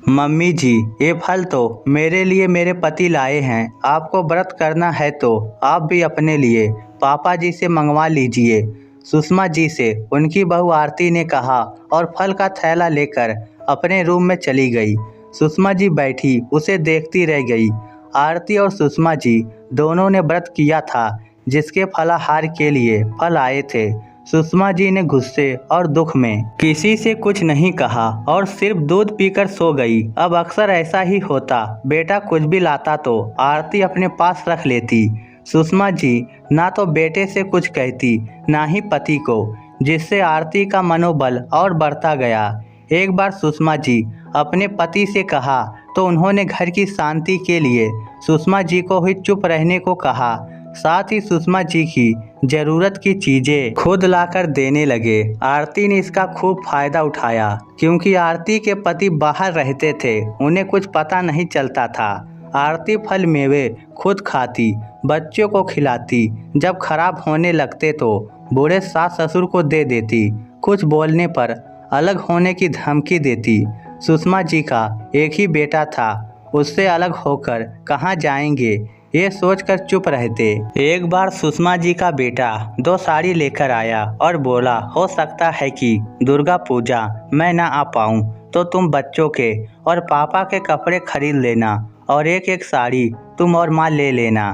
Mummy जी, ये फल तो मेरे लिए मेरे पति लाए हैं। आपको व्रत करना है तो आप भी अपने लिए पापा जी से मंगवा लीजिए। सुषमा जी से उनकी बहू आरती ने कहा और फल का थैला लेकर अपने रूम में चली गई। सुषमा जी बैठी उसे देखती रह गई। आरती और सुषमा जी दोनों ने व्रत किया था, जिसके फलाहार के लिए फल आए थे। सुषमा जी ने गुस्से और दुख में किसी से कुछ नहीं कहा और सिर्फ दूध पीकर सो गई। अब अक्सर ऐसा ही होता, बेटा कुछ भी लाता तो आरती अपने पास रख लेती। सुषमा जी ना तो बेटे से कुछ कहती, ना ही पति को, जिससे आरती का मनोबल और बढ़ता गया। एक बार सुषमा जी अपने पति से कहा तो उन्होंने घर की शांति के लिए सुषमा जी को ही चुप रहने को कहा। साथ ही सुषमा जी की जरूरत की चीजें खुद लाकर देने लगे। आरती ने इसका खूब फायदा उठाया, क्योंकि आरती के पति बाहर रहते थे, उन्हें कुछ पता नहीं चलता था। आरती फल मेवे खुद खाती, बच्चों को खिलाती, जब खराब होने लगते तो बूढ़े सास ससुर को दे देती, कुछ बोलने पर अलग होने की धमकी देती। सुषमा जी का एक ही बेटा था, उससे अलग होकर कहाँ जाएंगे, ये सोचकर चुप रहते। एक बार सुषमा जी का बेटा 2 साड़ी लेकर आया और बोला, हो सकता है कि दुर्गा पूजा मैं ना आ पाऊँ, तो तुम बच्चों के और पापा के कपड़े खरीद लेना और एक एक साड़ी तुम और माँ ले लेना।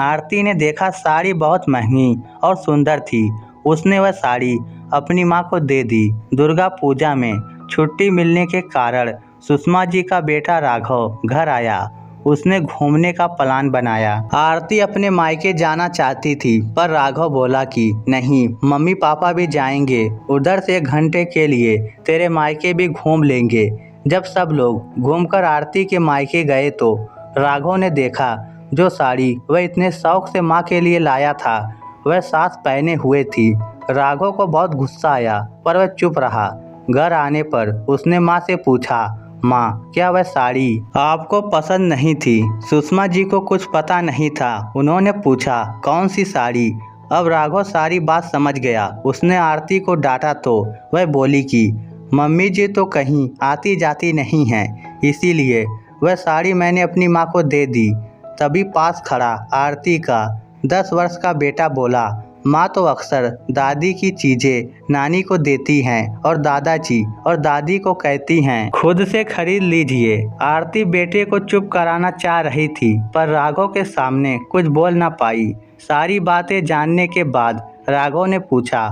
आरती ने देखा साड़ी बहुत महंगी और सुंदर थी। उसने वह साड़ी अपनी माँ को दे दी। दुर्गा पूजा में छुट्टी मिलने के कारण सुषमा जी का बेटा राघव घर आया। उसने घूमने का प्लान बनाया। आरती अपने मायके जाना चाहती थी, पर राघव बोला कि नहीं, मम्मी पापा भी जाएंगे, उधर से 1 घंटे के लिए तेरे मायके भी घूम लेंगे। जब सब लोग घूमकर आरती के मायके गए तो राघव ने देखा जो साड़ी वह इतने शौक से माँ के लिए लाया था, वह सास पहने हुए थी। राघव को बहुत गुस्सा आया, पर वह चुप रहा। घर आने पर उसने माँ से पूछा, माँ क्या वह साड़ी आपको पसंद नहीं थी? सुषमा जी को कुछ पता नहीं था। उन्होंने पूछा, कौन सी साड़ी? अब राघव सारी बात समझ गया। उसने आरती को डांटा तो वह बोली कि मम्मी जी तो कहीं आती जाती नहीं हैं, इसीलिए वह साड़ी मैंने अपनी माँ को दे दी। तभी पास खड़ा आरती का 10 वर्ष का बेटा बोला, माँ तो अक्सर दादी की चीजें नानी को देती हैं और दादाजी और दादी को कहती हैं खुद से खरीद लीजिए। आरती बेटे को चुप कराना चाह रही थी, पर राघव के सामने कुछ बोल ना पाई। सारी बातें जानने के बाद राघव ने पूछा,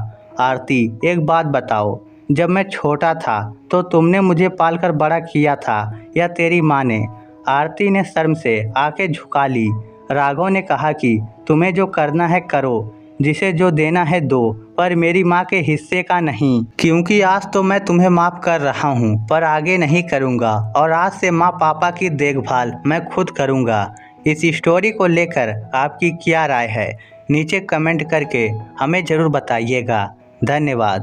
आरती एक बात बताओ, जब मैं छोटा था तो तुमने मुझे पालकर बड़ा किया था या तेरी माँ ने? आरती ने शर्म से आंखें झुका ली। राघव ने कहा कि तुम्हें जो करना है करो, जिसे जो देना है दो, पर मेरी माँ के हिस्से का नहीं, क्योंकि आज तो मैं तुम्हें माफ़ कर रहा हूँ, पर आगे नहीं करूँगा और आज से माँ पापा की देखभाल मैं खुद करूँगा। इस स्टोरी को लेकर आपकी क्या राय है, नीचे कमेंट करके हमें ज़रूर बताइएगा। धन्यवाद।